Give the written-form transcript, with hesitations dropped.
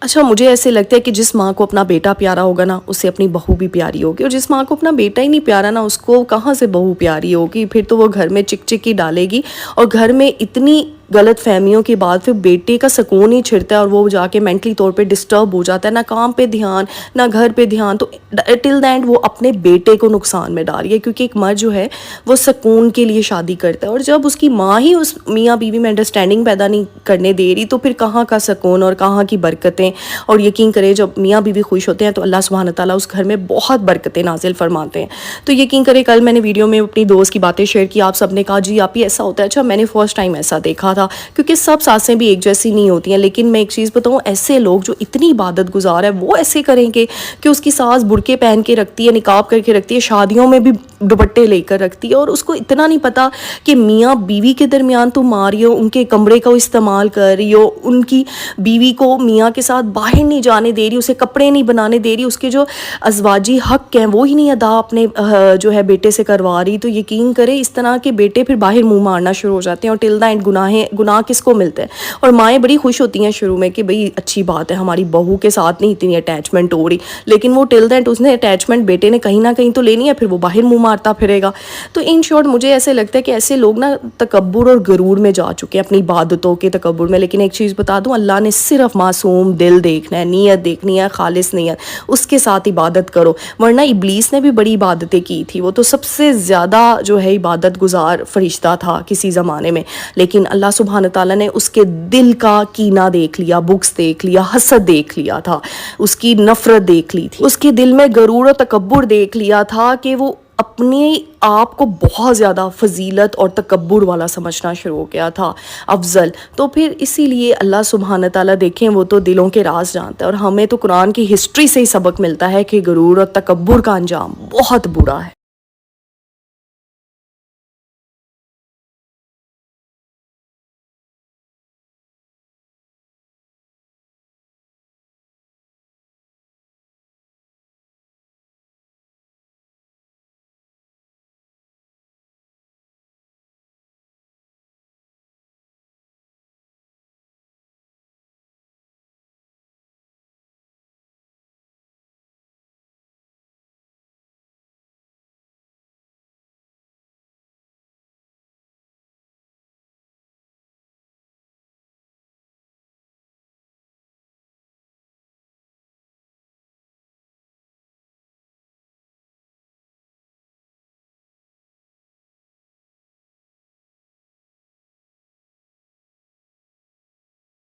अच्छा, मुझे ऐसे लगता है कि जिस माँ को अपना बेटा प्यारा होगा ना, उसे अपनी बहू भी प्यारी होगी, और जिस माँ को अपना बेटा ही नहीं प्यारा ना, उसको कहाँ से बहू प्यारी होगी। फिर तो वो घर में चिक चिक ही डालेगी, और घर में इतनी गलत फहमियों के बाद फिर बेटे का सुकून ही छिड़ता है, और वो जाके मेंटली तौर पे डिस्टर्ब हो जाता है, ना काम पे ध्यान ना घर पे ध्यान। तो टिल द एंड वो अपने बेटे को नुकसान में डाल रही है, क्योंकि एक मर्द जो है वो सुकून के लिए शादी करता है, और जब उसकी माँ ही उस मियाँ बीवी में अंडरस्टैंडिंग पैदा नहीं करने दे रही, तो फिर कहाँ का सुकून और कहाँ की बरकतें। और यकीन करें, जब मियाँ बीवी खुश होते हैं तो अल्लाह सुब्हान ताला उस घर में बहुत बरकतें नाजिल फरमाते हैं। तो यकीन करें, कल मैंने वीडियो में अपनी दोस्त की बातें शेयर की, आप सब ने कहा जी आप ही ऐसा होता है। अच्छा, मैंने फर्स्ट टाइम ऐसा देखा था, क्योंकि सब सासें भी एक जैसी नहीं होती हैं। लेकिन मैं एक चीज़ बताऊँ, ऐसे लोग जो इतनी इबादत गुजार है वो ऐसे करेंगे कि उसकी सास बुरके पहन के रखती है, निकाब करके रखती है, शादियों में भी दुपट्टे लेकर रखती है, और उसको इतना नहीं पता कि मियाँ बीवी के दरमियान तुम आ रही हो, उनके कमरे का इस्तेमाल कर रही हो, उनकी बीवी को मियाँ के साथ बाहर नहीं जाने दे रही, उसे कपड़े नहीं बनाने दे रही, उसके जो अजवाजी हक हैं वो ही नहीं अदा अपने जो है बेटे से करवा रही। तो यकीन करें, इस तरह के बेटे फिर बाहर मुंह मारना शुरू हो जाते हैं, और टिल द एंड गुनाह किसको मिलते हैं। और माएँ बड़ी खुश होती हैं शुरू में कि भाई अच्छी बात है, हमारी बहू के साथ नहीं इतनी अटैचमेंट हो रही, लेकिन वो टिल द एंड उसने अटैचमेंट बेटे ने कहीं ना कहीं तो लेनी है, फिर वो बाहर मुँह मारता फिरेगा। तो इन शॉर्ट मुझे ऐसे लगता है कि ऐसे लोग ना तकब्बुर और गरूर में जा चुके हैं, अपनी इबादतों के तकब्बुर में। लेकिन एक चीज़ बता दूं, अल्लाह ने सिर्फ मासूम दिल देखना है, नीयत देखनी है, खालिस नीयत, उसके साथ इबादत करो। वरना इब्लीस ने भी बड़ी इबादतें की थी, वो तो सबसे ज़्यादा जो है इबादत गुजार फरिश्ता था किसी ज़माने में। लेकिन अल्लाह सुब्हान ताला ने उसके दिल का कीना देख लिया, बुक्स देख लिया, हसद देख लिया था, उसकी नफ़रत देख ली थी, उसके दिल में गरूर और तकब्बुर देख लिया था कि वो अपने आप को बहुत ज़्यादा फजीलत और तकब्बुर वाला समझना शुरू हो गया था, अफजल। तो फिर इसीलिए अल्लाह सुब्हान ताला देखें, वो तो दिलों के राज जानता है, और हमें तो कुरान की हिस्ट्री से ही सबक मिलता है कि गरूर और तकब्बुर का अंजाम बहुत बुरा है।